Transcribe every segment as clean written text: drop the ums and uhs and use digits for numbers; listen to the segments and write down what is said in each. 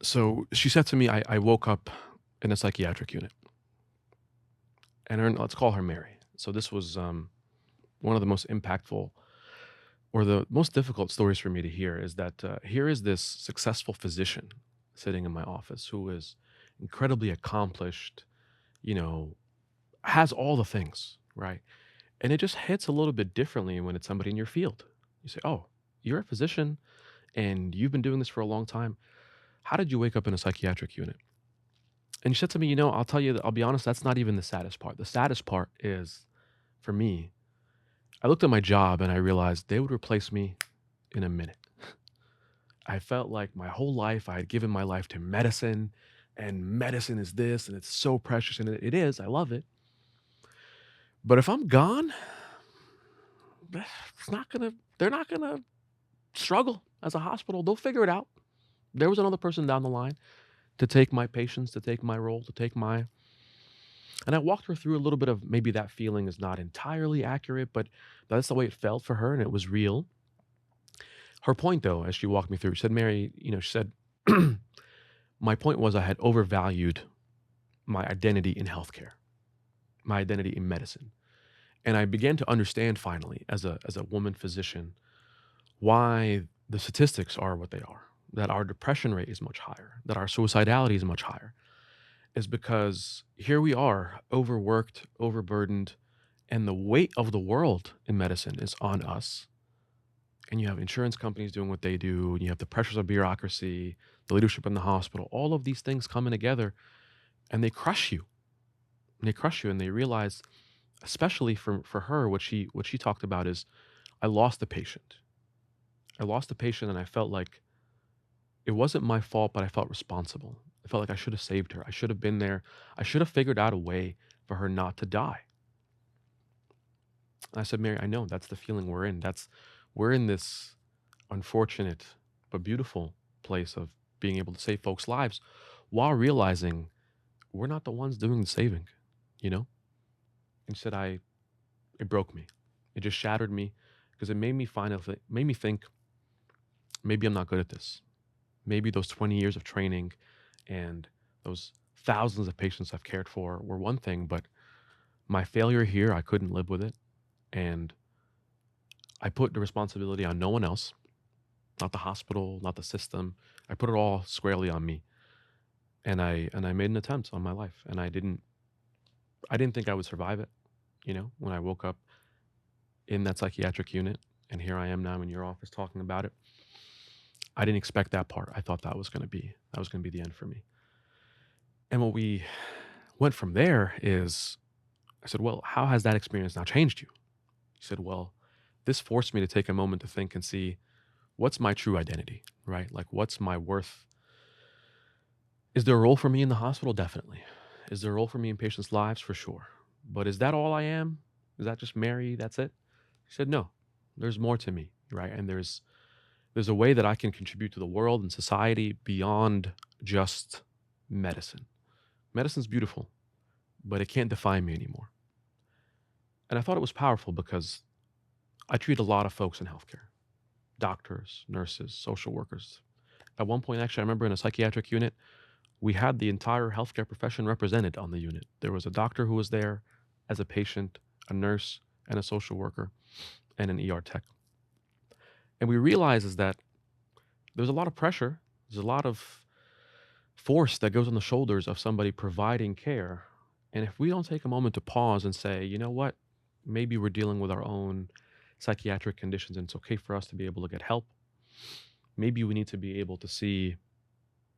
So she said to me, I woke up in a psychiatric unit, and let's call her Mary. So this was one of the most impactful or the most difficult stories for me to hear is that here is this successful physician sitting in my office who is incredibly accomplished, you know, has all the things, right? And it just hits a little bit differently when it's somebody in your field. You say, "Oh, you're a physician and you've been doing this for a long time. How did you wake up in a psychiatric unit?" And she said to me, I'll tell you, I'll be honest, that's not even the saddest part. The saddest part is for me, I looked at my job and I realized they would replace me in a minute. I felt like my whole life I had given my life to medicine, and medicine is this, and it's so precious, and it is. I love it. But if I'm gone, it's not gonna. They're not gonna struggle as a hospital. They'll figure it out. There was another person down the line to take my patients, to take my role, to take my. And I walked her through a little bit of maybe that feeling is not entirely accurate, but that's the way it felt for her, and it was real. Her point, though, as she walked me through, she said, Mary, she said, my point was I had overvalued my identity in healthcare, my identity in medicine. And I began to understand finally, as a woman physician, why the statistics are what they are, that our depression rate is much higher, that our suicidality is much higher, is because here we are, overworked, overburdened, and the weight of the world in medicine is on us. And you have insurance companies doing what they do, and you have the pressures of bureaucracy, the leadership in the hospital, all of these things coming together, and they crush you. And they crush you, and they realize, especially for her, what she talked about is, I lost the patient. I lost the patient, and I felt like it wasn't my fault, but I felt responsible. I felt like I should have saved her. I should have been there. I should have figured out a way for her not to die. And I said, Mary, I know that's the feeling we're in. We're in this unfortunate but beautiful place of being able to save folks' lives while realizing we're not the ones doing the saving, you know? And she said, it broke me. It just shattered me because it made me think maybe I'm not good at this. Maybe those 20 years of training and those thousands of patients I've cared for were one thing, but my failure here, I couldn't live with it. And I put the responsibility on no one else, not the hospital, not the system. I put it all squarely on me. And I made an attempt on my life. And I didn't think I would survive it, when I woke up in that psychiatric unit and here I am now in your office talking about it. I didn't expect that part. I thought that was gonna be the end for me. And what we went from there is I said, "Well, how has that experience now changed you?" He said, "Well, this forced me to take a moment to think and see what's my true identity, right? Like, what's my worth? Is there a role for me in the hospital? Definitely. Is there a role for me in patients' lives? For sure. But is that all I am? Is that just Mary? That's it?" He said, "No, there's more to me, right? And there's a way that I can contribute to the world and society beyond just medicine. Medicine's beautiful, but it can't define me anymore." And I thought it was powerful because I treat a lot of folks in healthcare, doctors, nurses, social workers. At one point, actually, I remember in a psychiatric unit, we had the entire healthcare profession represented on the unit. There was a doctor who was there as a patient, a nurse, and a social worker, and an ER tech. And we realized is that there's a lot of pressure, there's a lot of force that goes on the shoulders of somebody providing care. And if we don't take a moment to pause and say, you know what, maybe we're dealing with our own psychiatric conditions and it's okay for us to be able to get help. Maybe we need to be able to see,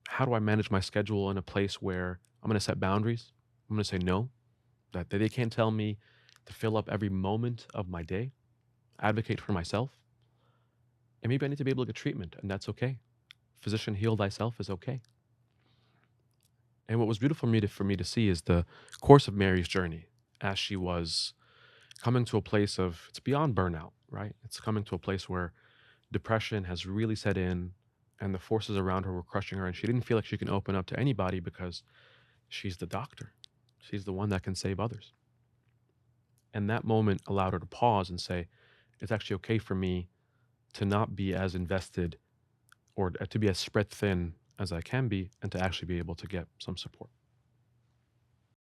how do I manage my schedule in a place where I'm going to set boundaries? I'm going to say no, that they can't tell me to fill up every moment of my day, advocate for myself. And maybe I need to be able to get treatment, and that's okay. Physician, heal thyself is okay. And what was beautiful for me to see is the course of Mary's journey as she was coming to a place of it's beyond burnout, right? It's coming to a place where depression has really set in and the forces around her were crushing her and she didn't feel like she can open up to anybody because she's the doctor. She's the one that can save others. And that moment allowed her to pause and say, it's actually okay for me to not be as invested or to be as spread thin as I can be and to actually be able to get some support.